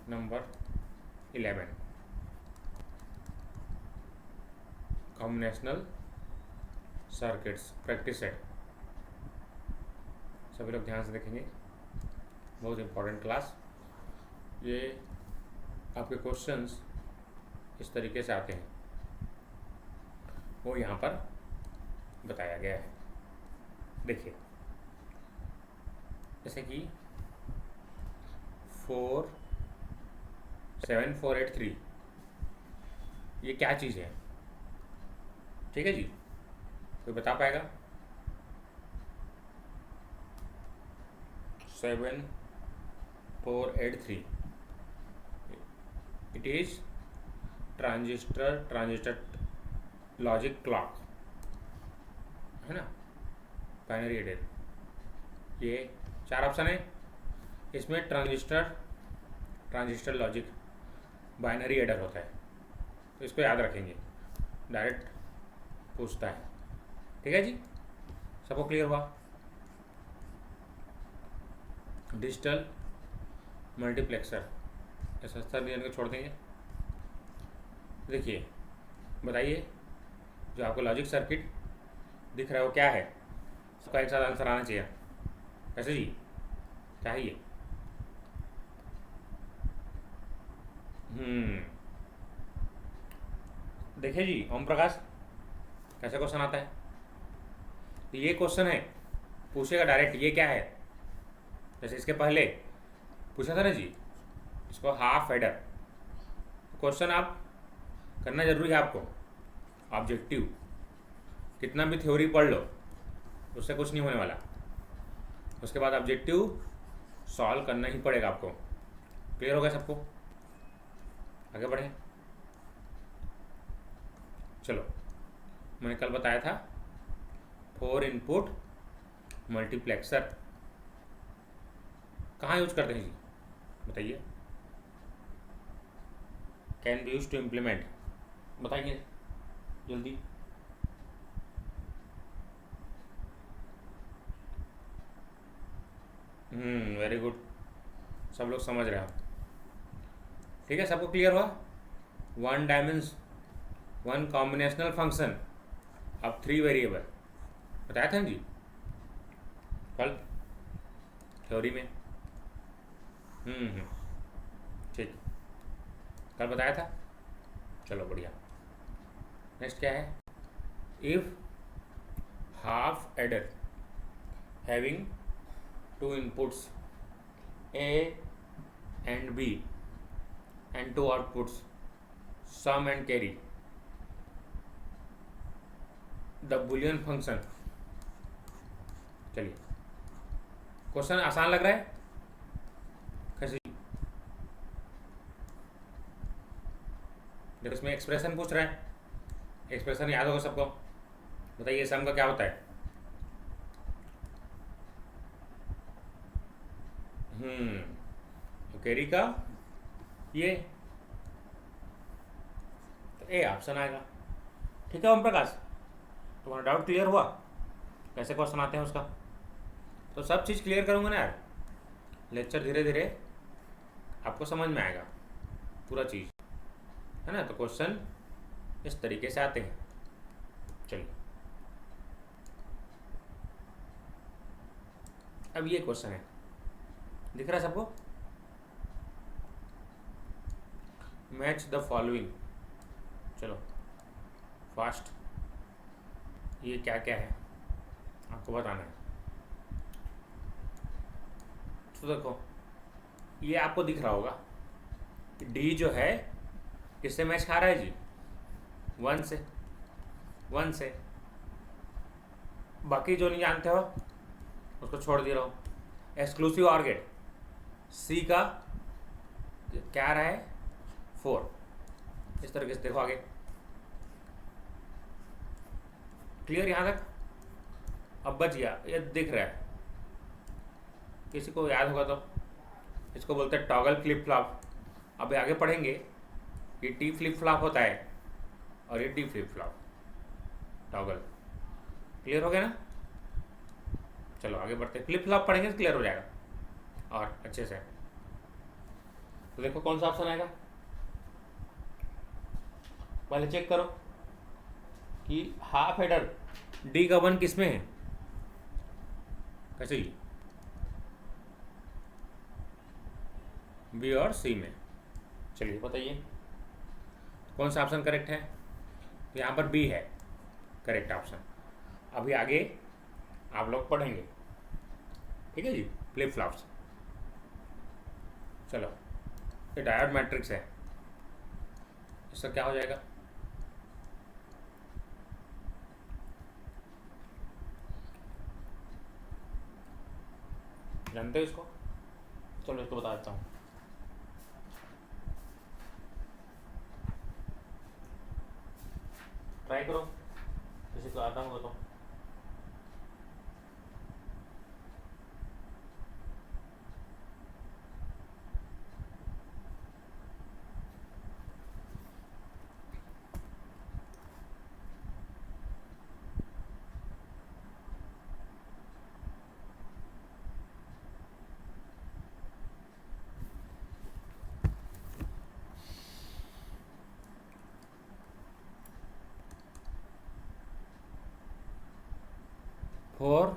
Number 11 combinational circuits practice set. सभी लोग ध्यान से देखेंगे, बहुत इम्पोर्टेंट क्लास। ये आपके क्वेश्चंस इस तरीके से आते हैं, वो यहाँ पर बताया गया है। देखिए, जैसे कि 47483 ये क्या चीज़ है? ठीक है जी, कोई बता पाएगा? 7483 it is transistor logic clock, है ना, बाइनरी एडर। ये 4 ऑप्शन है, इसमें ट्रांजिस्टर लॉजिक बाइनरी एडर होता है, तो इसको याद रखेंगे, डायरेक्ट पूछता है। ठीक है जी, सबको क्लियर हुआ? डिजिटल मल्टीप्लेक्सर, ऐसा सर को छोड़ देंगे। देखिए, बताइए, जो आपको लॉजिक सर्किट दिख रहा है वो क्या है? सबका एक साथ आंसर आना चाहिए। कैसे जी, क्या है ये? देखिए जी ओम प्रकाश, कैसे क्वेश्चन आता है? तो ये क्वेश्चन है, पूछेगा डायरेक्ट ये क्या है। जैसे इसके पहले पूछा था ना जी, इसको हाफ एडर। क्वेश्चन आप करना जरूरी है आपको, ऑब्जेक्टिव। कितना भी थ्योरी पढ़ लो उससे कुछ नहीं होने वाला, उसके बाद ऑब्जेक्टिव सॉल्व करना ही पड़ेगा आपको। क्लियर हो गया सबको? आगे बढ़ें। चलो, मैंने कल बताया था 4 इनपुट मल्टीप्लेक्सर कहाँ यूज करते हैं जी, बताइए? Can be use to implement, बताइए जल्दी। वेरी गुड, सब लोग समझ रहे हो। ठीक है, सबको क्लियर हुआ? One combinational function of 3 variable, बताया था ना जी कल थ्योरी में। ठीक, कल बताया था। चलो बढ़िया। नेक्स्ट क्या है? If half adder having 2 inputs A and B and 2 outputs sum and carry, the boolean function। चलिए, क्वेश्चन आसान लग रहा है? कैसे? देखो, इसमें एक्सप्रेशन पूछ रहा है, एक्सप्रेशन याद होगा सबको। बताइए सम का क्या होता है? तो कैरी का ये, तो ए ऑप्शन आएगा। ठीक है ओम प्रकाश, तुम्हारा डाउट क्लियर हुआ कैसे क्वेश्चन आते हैं उसका? तो सब चीज़ क्लियर करूँगा ना यार, लेक्चर धीरे धीरे आपको समझ में आएगा पूरा चीज़, है ना। तो क्वेश्चन इस तरीके से आते हैं। चलिए, अब ये क्वेश्चन है, दिख रहा है सबको? Match the following. चलो फास्ट, ये क्या क्या है आपको बताना है। तो देखो, ये आपको दिख रहा होगा कि डी जो है किससे मैच खा रहा है जी? 1 से। बाकी जो नहीं जानते हो उसको छोड़ दे रहा हूँ। एक्सक्लूसिव ऑर गेट, सी का क्या रहा है? 4। इस तरीके से देखो आगे। क्लियर यहाँ तक? अब बच गया, ये दिख रहा है, किसी को याद होगा तो। इसको बोलते हैं टॉगल फ्लिप फ्लॉप। अब आगे पढ़ेंगे, ये टी फ्लिप फ्लॉप होता है और ये D flip flop, toggle. Clear हो गया ना? चलो आगे बढ़ते हैं, फ्लिप फ्लॉप पढ़ेंगे तो क्लियर हो जाएगा और अच्छे से। तो देखो कौन सा ऑप्शन आएगा, पहले चेक करो कि हाफ हेडर डी का 1 किस में है, कैसे, बी और सी में। चलिए बताइए कौन सा ऑप्शन करेक्ट है। तो यहाँ पर बी है करेक्ट ऑप्शन। अभी आगे आप लोग पढ़ेंगे, ठीक है जी, फ्लिप फ्लॉप्स। चलो, ये डायोड मैट्रिक्स है, इसका क्या हो जाएगा, जानते हो इसको, चलो इसको बता देता हूँ। ट्राई करो, किसी को आता होगा तो। For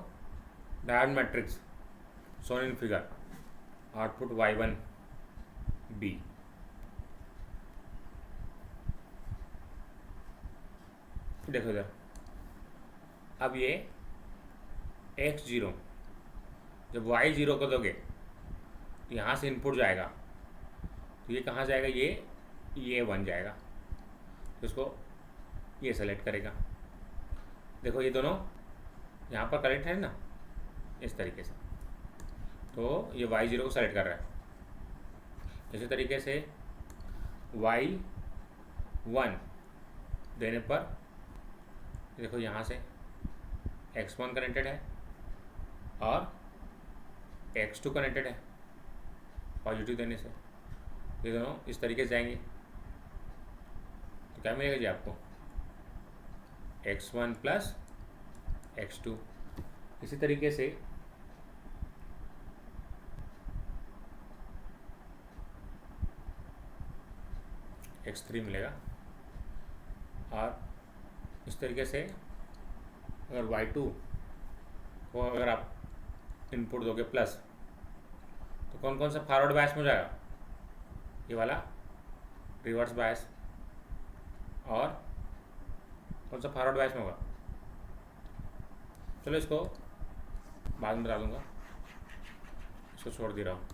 diode matrix shown in figure, output y1 b, देखो इधर, अब ये x0 जब y0 को दोगे तो यहाँ से इनपुट जाएगा, तो ये कहाँ जाएगा, ये 1 जाएगा, तो इसको ये सेलेक्ट करेगा। देखो ये दोनों यहाँ पर करेक्ट है ना, इस तरीके से, तो ये y0 को सेलेक्ट कर रहा है। इसी तरीके से y1 देने पर देखो यहाँ से x1 कनेक्टेड है और x2 कनेक्टेड है, पॉजिटिव देने से ये दोनों इस तरीके से जाएंगे, तो क्या मिलेगा जी आपको, x1 प्लस x2। इसी तरीके से x3 मिलेगा, और इस तरीके से अगर y2 को अगर आप इनपुट दोगे प्लस, तो कौन कौन सा फॉरवर्ड बायस में हो जाएगा, ये वाला रिवर्स बायस, और कौन सा फॉरवर्ड बायस में होगा, चलो इसको बाद में बता दूंगा, इसको छोड़ दे रहा हूँ।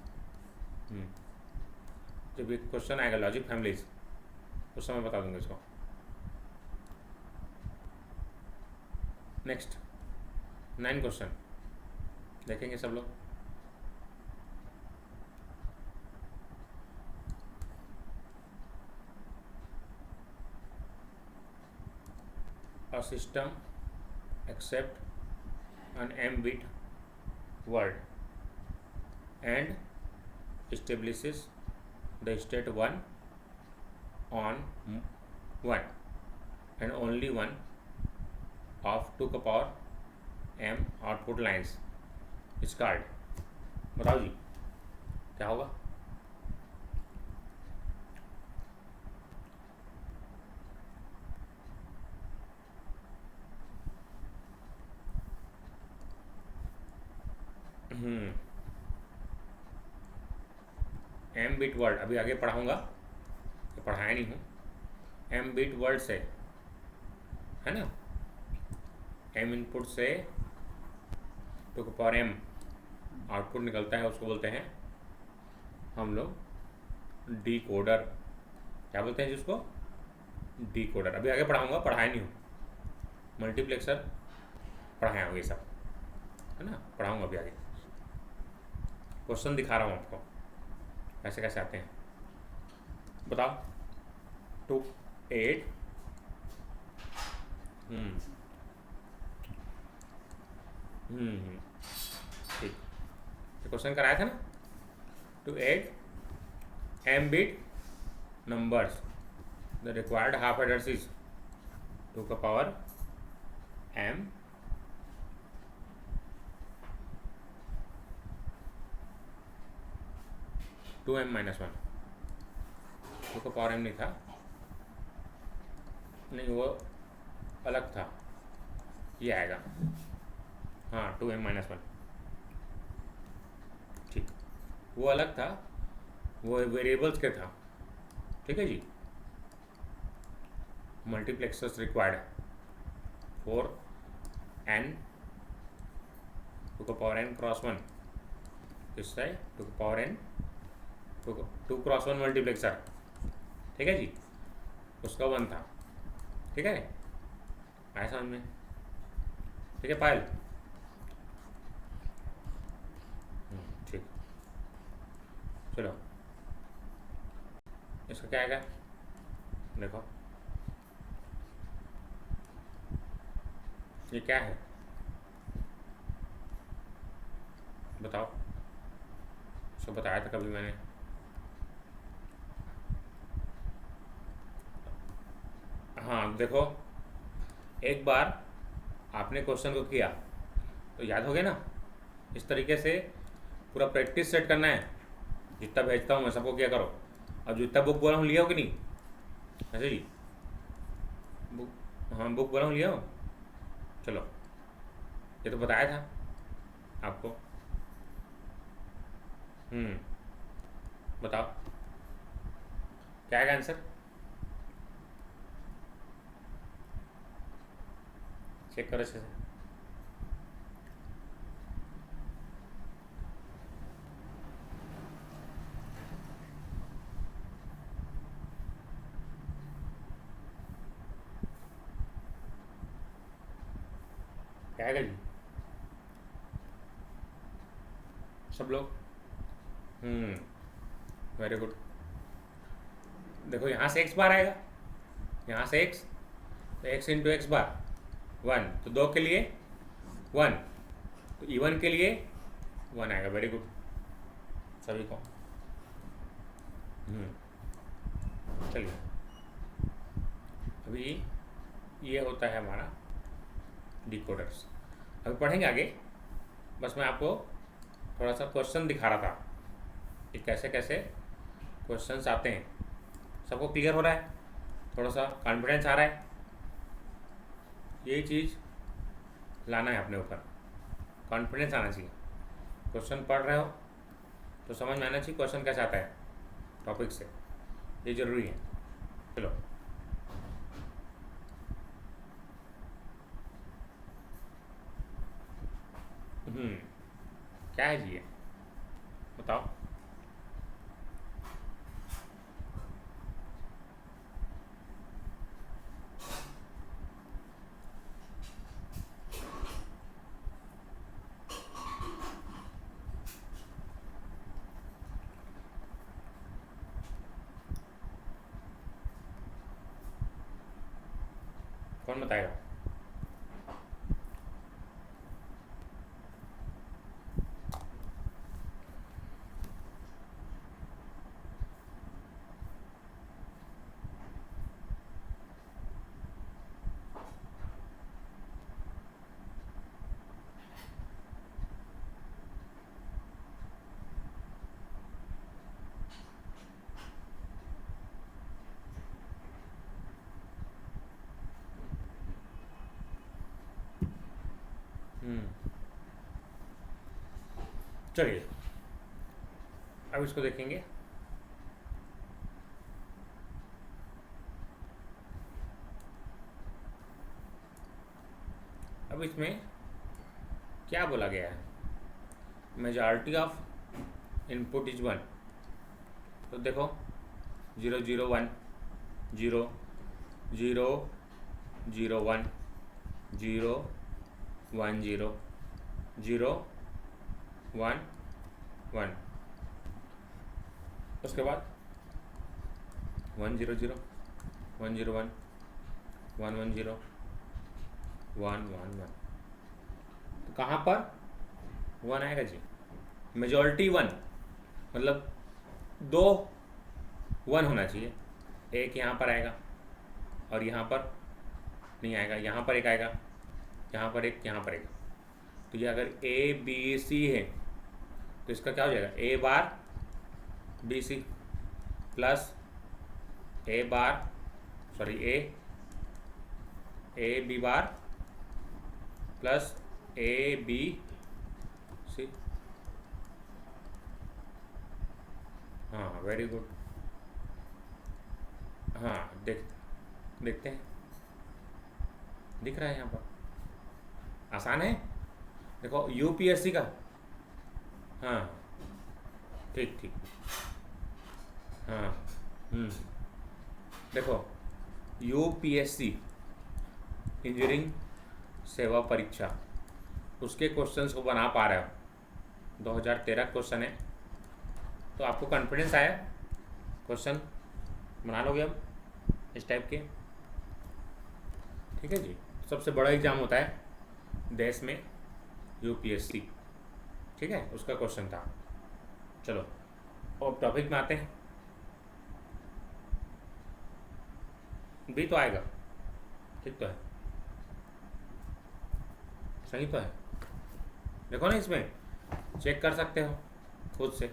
जब ये क्वेश्चन आएगा लॉजिक फैमिलीज, उस समय बता दूंगा इसको। नेक्स्ट 9 क्वेश्चन देखेंगे सब लोग। A system accept an m-bit word and establishes the state 1 on 1 and only one of 2 का पावर m आउटपुट लाइन्स इस कार्ड, बताओ जी क्या होगा। एम बिट वर्ड अभी आगे पढ़ाऊँगा, पढ़ाया नहीं हूँ। एम बिट वर्ड से है ना, एम इनपुट से 2 का पावर m आउटपुट निकलता है, उसको बोलते हैं हम लोग डी कोडर। क्या बोलते हैं जिसको, डी कोडर। अभी आगे पढ़ाऊँगा, पढ़ाया नहीं हूँ। मल्टीप्लेक्सर पढ़ाया हूँ, ये सब है ना, पढ़ाऊँगा अभी आगे। क्वेश्चन दिखा रहा हूँ आपको कैसे कैसे आते हैं, बताओ। 2 8 ठीक, क्वेश्चन कराया था ना। 2 8 m bit numbers, the required half address is 2 का पावर m 2m -1। टू का पावर m नहीं था, नहीं वो अलग था, ये आएगा, हाँ 2m-1, ठीक, वो अलग था, वो वेरिएबल्स के था, ठीक है जी। Multiplexers required for n two का पावर n क्रॉस 1, किस है टू का power n to cross 1 multiplexer, ठीक है जी, उसका 1 था, ठीक है, आया समझ में, ठीक है पायल, ठीक, चलो इसका क्या आएगा, देखो ये क्या है, बताओ, इसको बताया था कभी मैंने, हाँ देखो, एक बार आपने क्वेश्चन को किया तो याद हो गया ना, इस तरीके से पूरा प्रैक्टिस सेट करना है, जितना भेजता हूँ मैं सबको किया करो, अब जितना बुक बोला हूँ लिया हो कि नहीं, ऐसे जी बुक, हाँ बुक बोला हूँ लिया हो, चलो ये तो बताया था आपको, बताओ क्या है आंसर, चेक करो अच्छे से, क्या आएगा जी सब लोग, वेरी गुड, देखो यहाँ से x बार आएगा, यहाँ से x, तो x इंटू एक्स बार 1, तो 2 के लिए 1, तो इवन के लिए 1 आएगा, वेरी गुड सभी को, चलिए अभी ये होता है हमारा डिकोडर्स, अभी पढ़ेंगे आगे, बस मैं आपको थोड़ा सा क्वेश्चन दिखा रहा था कि कैसे कैसे क्वेश्चंस आते हैं, सबको क्लियर हो रहा है, थोड़ा सा कॉन्फिडेंस आ रहा है, यही चीज़ लाना है अपने ऊपर, कॉन्फिडेंस आना चाहिए, क्वेश्चन पढ़ रहे हो तो समझ में आना चाहिए क्वेश्चन कैसे आता है टॉपिक से, ये ज़रूरी है, चलो क्या है जी ये बताओ, कौन बताएगा, चलिए अब इसको देखेंगे, अब इसमें क्या बोला गया है, मेजॉरिटी ऑफ इनपुट इज 1, तो देखो 0 0 1 0 0 0 1 0 1 0 0 1 1, उसके बाद 1 0 0 1 0 1 1 1 0 1 1 1, तो कहाँ पर 1 आएगा जी, मेजॉरिटी 1 मतलब 2 1 होना चाहिए, एक यहाँ पर आएगा और यहाँ पर नहीं आएगा, यहाँ पर एक आएगा, यहाँ पर एक, यहाँ पर एक, तो ये अगर ए बी सी है तो इसका क्या हो जाएगा, A bar B C plus A bar sorry A B bar plus A B C. हाँ वेरी गुड। हाँ देखते हैं, दिख रहा है यहाँ पर, आसान है। देखो यूपीएससी का, हाँ ठीक ठीक, हाँ देखो यूपीएससी इंजीनियरिंग सेवा परीक्षा, उसके क्वेश्चंस को बना पा रहे हो। 2013 क्वेश्चन है, तो आपको कॉन्फिडेंस आया, क्वेश्चन बना लोगे अब इस टाइप के। ठीक है जी, सबसे बड़ा एग्जाम होता है देश में यूपीएससी। ठीक है, उसका क्वेश्चन था। चलो अब टॉपिक में आते हैं। बी तो आएगा, ठीक तो है, सही तो है। देखो ना, इसमें चेक कर सकते हो खुद से।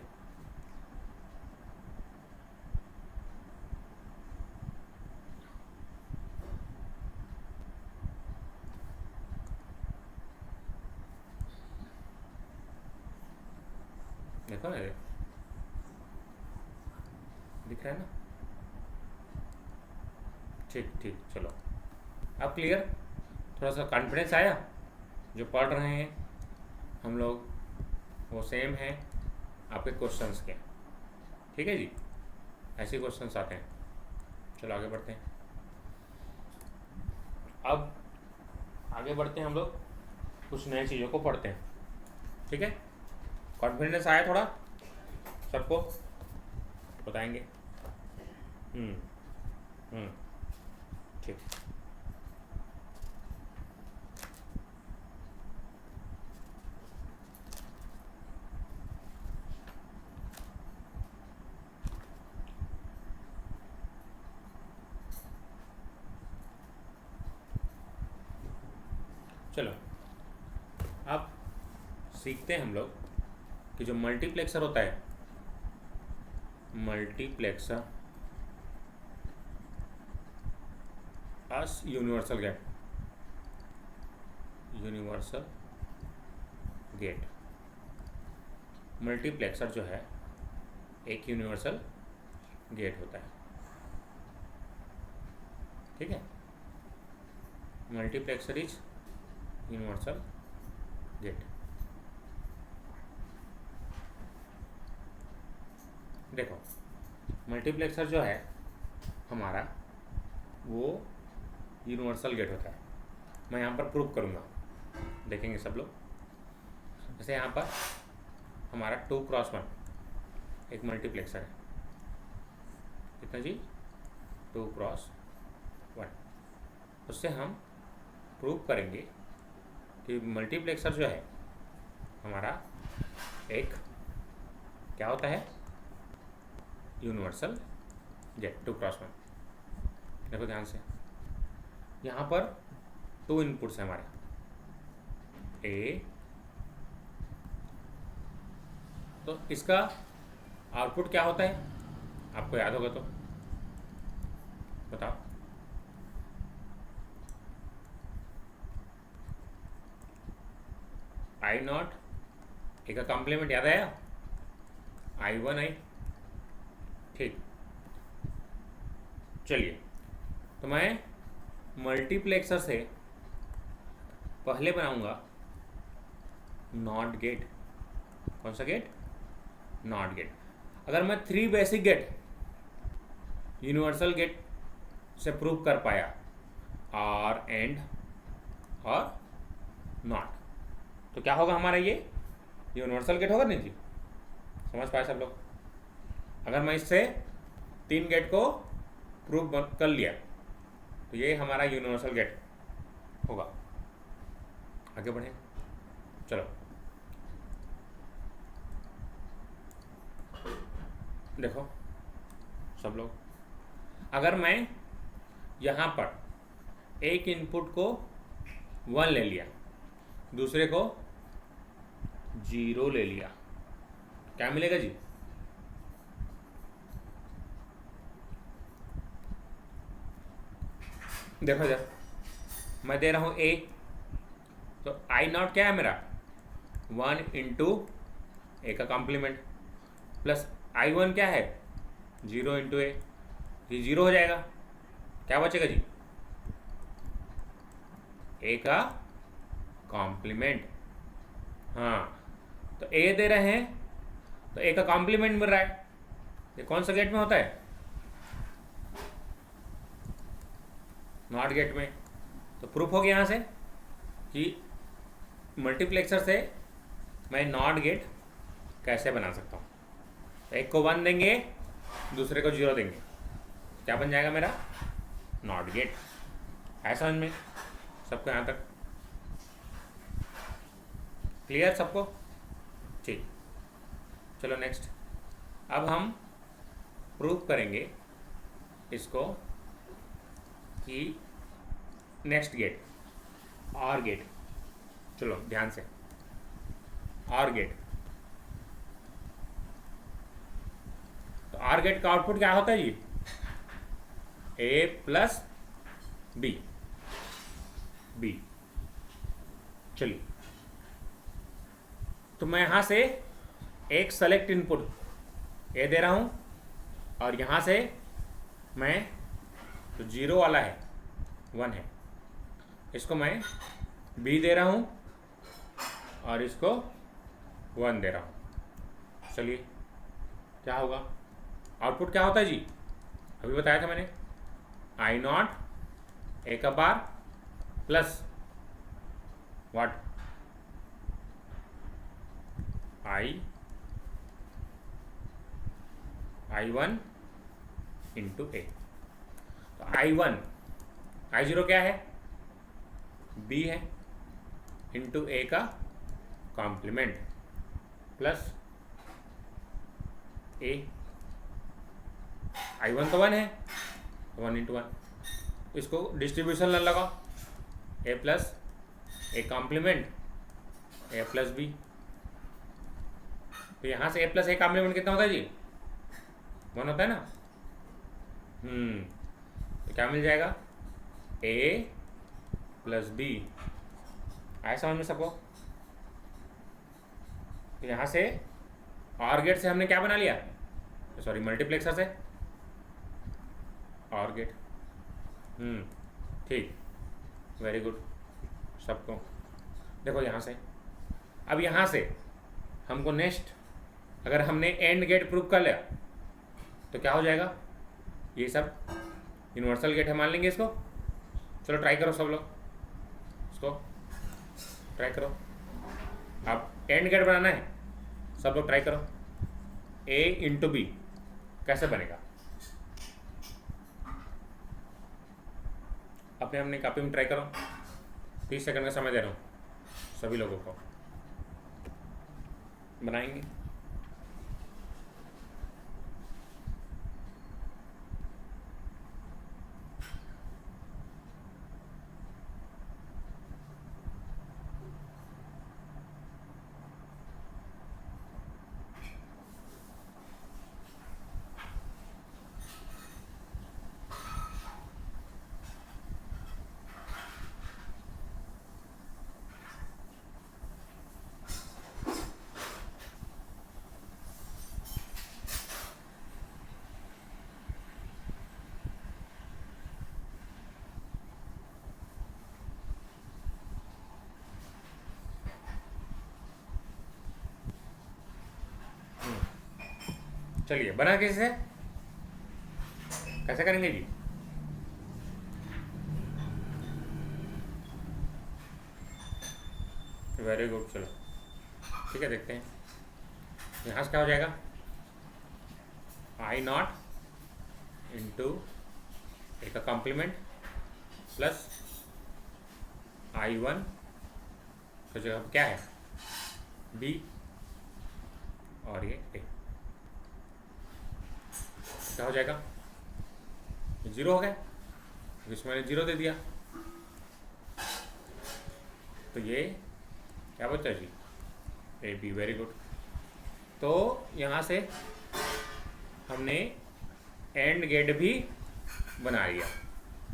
देखो ना, दिख रहा है ना, ठीक ठीक। चलो अब क्लियर, थोड़ा सा कॉन्फिडेंस आया। जो पढ़ रहे हैं हम लोग वो सेम है आपके क्वेश्चंस के। ठीक है जी, ऐसे क्वेश्चंस आते हैं। चलो आगे बढ़ते हैं। अब आगे बढ़ते हैं, हम लोग कुछ नई चीज़ों को पढ़ते हैं। ठीक है, कॉन्फिडेंस आया थोड़ा, सबको बताएंगे। ठीक। चलो अब सीखते हैं हम लोग कि जो मल्टीप्लेक्सर होता है, multiplexer as universal gate, universal gate. Multiplexer जो है एक यूनिवर्सल गेट होता है। ठीक है, मल्टीप्लेक्सर इज यूनिवर्सल गेट। देखो मल्टीप्लेक्सर जो है हमारा वो यूनिवर्सल गेट होता है। मैं यहाँ पर प्रूव करूँगा, देखेंगे सब लोग। जैसे यहाँ पर हमारा 2x1 एक मल्टीप्लेक्सर है, कितना जी, 2x1। उससे हम प्रूव करेंगे कि मल्टीप्लेक्सर जो है हमारा एक क्या होता है, यूनिवर्सल गेट 2x1। देखो ध्यान से, यहाँ पर 2 इनपुट्स हैं हमारे, ए, तो इसका आउटपुट क्या होता है आपको याद होगा तो बताओ। I0 ए का कॉम्प्लीमेंट याद आया, I1 I। ठीक, चलिए तो मैं मल्टीप्लेक्सर से पहले बनाऊंगा नॉट गेट। कौन सा गेट, नॉट गेट। अगर मैं 3 बेसिक गेट यूनिवर्सल गेट से प्रूव कर पाया, और एंड और नॉट, तो क्या होगा हमारा, ये यूनिवर्सल गेट होगा नहीं जी, समझ पाए सब लोग। अगर मैं इससे 3 गेट को प्रूव कर लिया तो ये हमारा यूनिवर्सल गेट होगा। आगे बढ़े, चलो देखो सब लोग, अगर मैं यहाँ पर एक इनपुट को 1 ले लिया, दूसरे को 0 ले लिया, क्या मिलेगा जी, देखो इधर मैं दे रहा हूँ ए, तो आई नॉट क्या है मेरा 1 इंटू ए का कॉम्प्लीमेंट, प्लस आई वन क्या है 0 इंटू ए, ये 0 हो जाएगा, क्या बचेगा जी ए का कॉम्प्लीमेंट। हाँ तो ए दे रहे हैं तो ए का कॉम्प्लीमेंट मिल रहा है, ये कौन सा गेट में होता है नॉट गेट में। तो प्रूफ हो गया यहाँ से कि मल्टीप्लेक्सर से मैं नॉट गेट कैसे बना सकता हूँ। तो एक को 1 देंगे दूसरे को 0 देंगे, क्या बन जाएगा मेरा नॉट गेट। है समझ में सबको यहाँ तक क्लियर सबको? ठीक, चलो नेक्स्ट। अब हम प्रूफ करेंगे इसको कि नेक्स्ट गेट और गेट, चलो ध्यान से और गेट। तो आर गेट का आउटपुट क्या होता है जी ए प्लस बी, बी। चलिए तो मैं यहां से एक सेलेक्ट इनपुट ए दे रहा हूं और यहां से मैं तो 0 वाला है 1 है, इसको मैं बी दे रहा हूं और इसको 1 दे रहा हूं। चलिए क्या होगा आउटपुट क्या होता है जी अभी बताया था मैंने आई नॉट ए का bar plus what I one into A. तो आई जीरो क्या है बी है इंटू ए का complement plus A. I one तो 1 है 1 इंटू 1, इसको डिस्ट्रीब्यूशन लगाओ A plus A complement A plus B. तो यहाँ से ए प्लस ए कॉम्प्लीमेंट कितना होता है जी 1 होता है ना। तो क्या मिल जाएगा ए प्लस बी। आया समझ में सबको? तो यहाँ से और गेट से हमने क्या बना लिया सॉरी मल्टीप्लेक्सर से और गेट। ठीक, वेरी गुड सबको। देखो यहाँ से अब यहाँ से हमको नेक्स्ट अगर हमने एंड गेट प्रूव कर लिया तो क्या हो जाएगा ये सब यूनिवर्सल गेट है मान लेंगे इसको। चलो ट्राई करो सब लोग, इसको ट्राई करो। अब एंड गेट बनाना है सब लोग ट्राई करो। ए इंटू बी कैसे बनेगा अपने अपने कॉपी में ट्राई करो। 30 सेकंड का समय दे रहा हूँ सभी लोगों को, बनाएंगे। चलिए बना कैसे कैसे करेंगे जी वेरी गुड। चलो ठीक है देखते हैं यहाँ से क्या हो जाएगा आई नॉट इंटू ए का कॉम्प्लीमेंट प्लस आई वन तो जगह क्या है बी और ये ए। क्या हो जाएगा 0 हो गया इसमें मैंने 0 दे दिया तो ये क्या बचा जी ए बी। Very good. तो यहाँ से हमने एंड गेट भी बना लिया।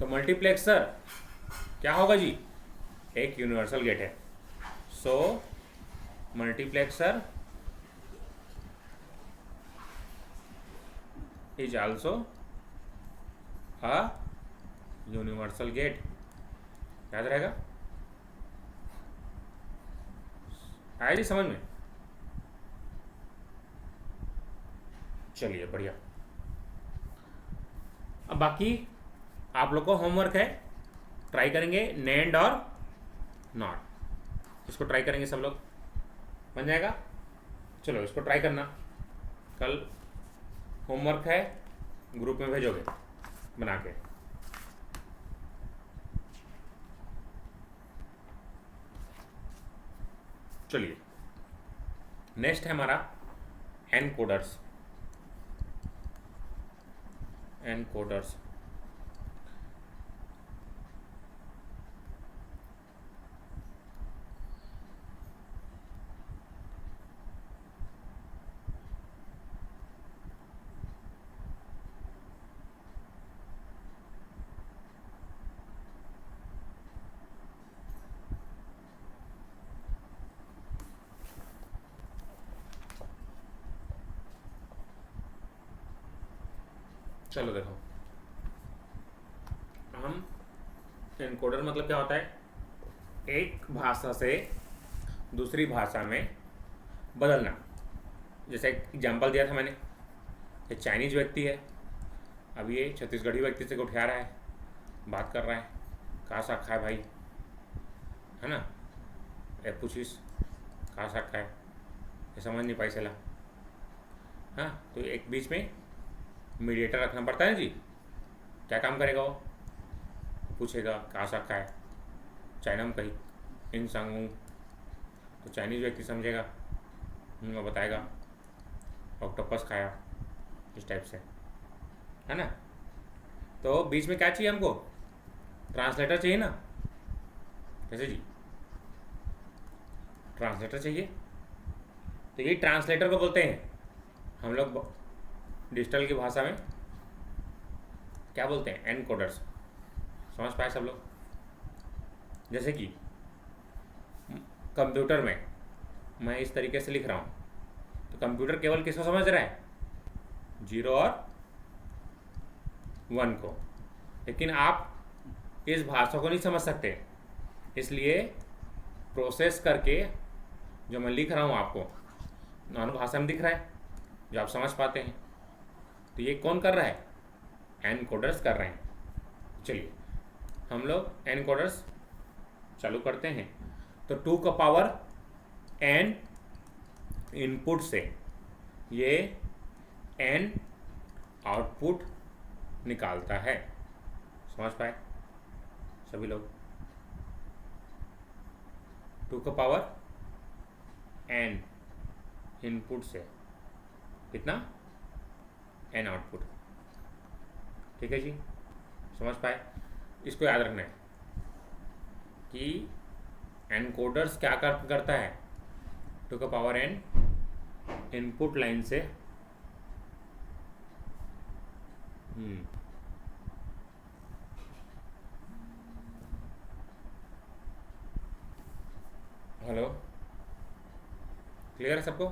तो मल्टीप्लेक्सर क्या होगा जी, एक यूनिवर्सल गेट है। So multiplexer is also a universal gate. याद रहेगा, आया जी समझ में? चलिए बढ़िया। अब बाकी आप लोग को होमवर्क है, ट्राई करेंगे नेंड और नॉट। इसको ट्राई करेंगे सब लोग, बन जाएगा। चलो इसको ट्राई करना, कल होमवर्क है, ग्रुप में भेजोगे बना के। चलिए नेक्स्ट है हमारा एनकोडर्स। एनकोडर्स चलो देखो, हम एनकोडर मतलब क्या होता है, एक भाषा से दूसरी भाषा में बदलना। जैसे एक एग्जाम्पल दिया था मैंने, ये चाइनीज व्यक्ति है, अब ये छत्तीसगढ़ी व्यक्ति से उठा रहा है, बात कर रहा है, कहाँ सा खा है भाई, है ना, ए पूछिस कहाँ सा खा है, ये समझ नहीं पाई सला। हाँ, तो एक बीच में मीडिएटर रखना पड़ता है जी। क्या काम करेगा वो, पूछेगा कहाँ सा खा है, चाइना में कहीं इन सांगू, तो चाइनीज व्यक्ति समझेगा, वो बताएगा ऑक्टोपस खाया, इस टाइप से, है ना। तो बीच में क्या चाहिए हमको, ट्रांसलेटर चाहिए ना। कैसे जी, ट्रांसलेटर चाहिए। तो ये ट्रांसलेटर को बोलते हैं हम लोग डिजिटल की भाषा में, क्या बोलते हैं, एनकोडर्स। समझ पाए सब लोग? जैसे कि कंप्यूटर में मैं इस तरीके से लिख रहा हूँ, तो कंप्यूटर केवल किसको समझ रहा है, 0 और 1 को, लेकिन आप इस भाषा को नहीं समझ सकते, इसलिए प्रोसेस करके जो मैं लिख रहा हूँ आपको नॉर्मल भाषा में दिख रहा है, जो आप समझ पाते हैं। तो ये कौन कर रहा है, एनकोडर्स कर रहे हैं। चलिए हम लोग एनकोडर्स चालू करते हैं। तो 2 का पावर n इनपुट से ये n आउटपुट निकालता है। समझ पाए सभी लोग? 2 का पावर n इनपुट से कितना, n आउटपुट। ठीक है जी, समझ पाए? इसको याद रखना है कि एनकोडर्स क्या करता है, 2 का पावर n इनपुट लाइन से हेलो, क्लियर है सबको?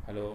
हेलो।